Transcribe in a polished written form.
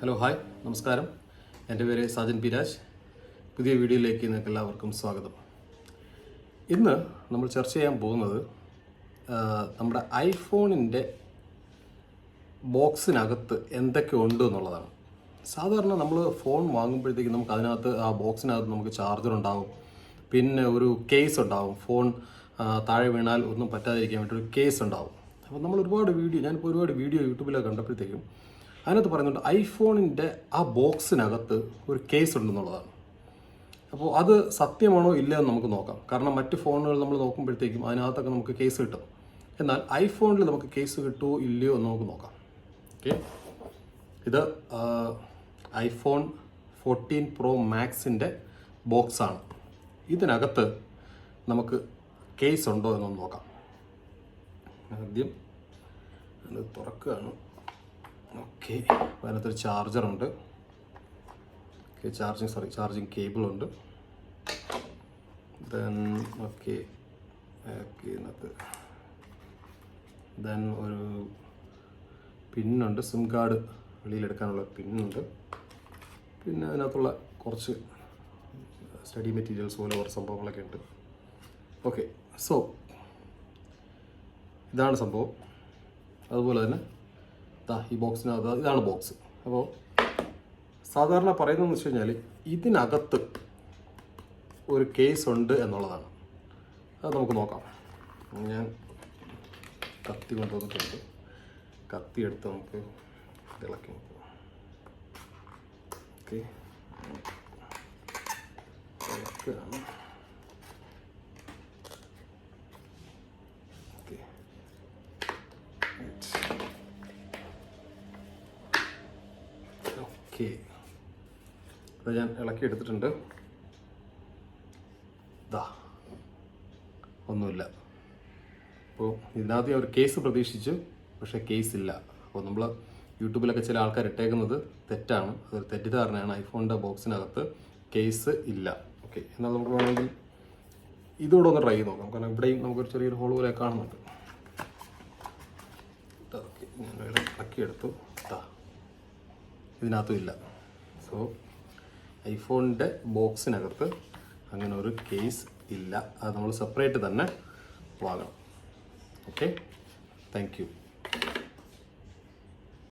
Hello hi നമസ്കാരം. എൻ്റെ പേര് സാജൻ പി രാജ്. പുതിയ വീഡിയോയിലേക്ക് നിങ്ങൾക്ക് എല്ലാവർക്കും സ്വാഗതം. ഇന്ന് നമ്മൾ ചർച്ച ചെയ്യാൻ പോകുന്നത് നമ്മുടെ ഐഫോണിൻ്റെ ബോക്സിനകത്ത് എന്തൊക്കെ ഉണ്ട് എന്നുള്ളതാണ്. സാധാരണ നമ്മൾ ഫോൺ വാങ്ങുമ്പോഴത്തേക്കും നമുക്ക് അതിനകത്ത് ആ ബോക്സിനകത്ത് നമുക്ക് ചാർജർ ഉണ്ടാവും, പിന്നെ ഒരു കേസ് ഉണ്ടാവും. ഫോൺ താഴെ വീണാൽ ഒന്നും പറ്റാതിരിക്കാൻ വേണ്ടി ഒരു കേസ് ഉണ്ടാവും. അപ്പോൾ നമ്മൾ ഞാനിപ്പോൾ ഒരുപാട് വീഡിയോ യൂട്യൂബിലൊക്കെ കണ്ടപ്പോഴത്തേക്കും അതിനകത്ത് പറയുന്നുണ്ട് ഐഫോണിൻ്റെ ആ ബോക്സിനകത്ത് ഒരു കേസ് ഉണ്ടെന്നുള്ളതാണ്. അപ്പോൾ അത് സത്യമാണോ ഇല്ലയോ എന്ന് നമുക്ക് നോക്കാം. കാരണം മറ്റ് ഫോണുകൾ നമ്മൾ നോക്കുമ്പോഴത്തേക്കും അതിനകത്തൊക്കെ നമുക്ക് കേസ് കിട്ടും. എന്നാൽ ഐഫോണിൽ നമുക്ക് കേസ് കിട്ടുമോ ഇല്ലയോ എന്ന് നമുക്ക് നോക്കാം. ഓക്കെ, ഇത് ഐഫോൺ 14 Pro Maxൻ്റെ ബോക്സാണ്. ഇതിനകത്ത് നമുക്ക് കേസ് ഉണ്ടോ എന്നൊന്ന് നോക്കാം. ആദ്യം അത് തുറക്കുകയാണ്. ഓക്കെ, അതിനകത്തൊരു ചാർജറുണ്ട്. ചാർജിങ് കേബിളുണ്ട്. ദെൻ ഒരു പിന്നുണ്ട്, സിം കാർഡ് വെളിയിലെടുക്കാനുള്ള പിന്നുണ്ട്. പിന്നെ അതിനകത്തുള്ള കുറച്ച് സ്റ്റഡി മെറ്റീരിയൽസ് പോലെ കുറച്ച് സംഭവങ്ങളൊക്കെ ഉണ്ട്. ഓക്കെ, സോ ഇതാണ് സംഭവം. അതുപോലെ തന്നെ ഈ ബോക്സിനകത്ത് ഇതാണ് ബോക്സ്. അപ്പോൾ സാധാരണ പറയുന്നതെന്ന് വെച്ച് കഴിഞ്ഞാൽ ഇതിനകത്ത് ഒരു കേസ് ഉണ്ട് എന്നുള്ളതാണ്. അത് നമുക്ക് നോക്കാം. ഞാൻ കത്തി കൊണ്ടുവന്നിട്ടുണ്ട്. കത്തി എടുത്ത് നമുക്ക് ഇളക്കി നോക്കാം. ഓക്കെ, ഇളക്കുകയാണ്. അത് ഞാൻ ഇളക്കി എടുത്തിട്ടുണ്ട്. ഒന്നുമില്ല. അപ്പോൾ ഇതിനകത്ത് ഒരു കേസ് പ്രതീക്ഷിച്ചു, പക്ഷേ കേസ് ഇല്ല. അപ്പോൾ നമ്മൾ യൂട്യൂബിലൊക്കെ ചില ആൾക്കാർ ഇട്ടേക്കുന്നത് തെറ്റാണ്. അതൊരു തെറ്റിദ്ധാരണയാണ്. ഐഫോണിൻ്റെ ബോക്സിനകത്ത് കേസ് ഇല്ല. ഓക്കെ, എന്നാൽ നമുക്ക് വേണമെങ്കിൽ ഇതുകൂടെ ഒന്ന് ട്രൈ ചെയ്ത് നോക്കാം. കാരണം ഇവിടെയും നമുക്കൊരു ചെറിയൊരു ഹോൾ പോലെ കാണുന്നുണ്ട്. ഓക്കെ, ഞാൻ ഇളക്കിയെടുത്തു. ഇതിനകത്തും ഇല്ല. സോ ഐഫോണിൻ്റെ ബോക്സിനകത്ത് അങ്ങനെ ഒരു കേസ് ഇല്ല. അത് നമ്മൾ സെപ്പറേറ്റ് തന്നെ വാങ്ങണം. Okay, thank you.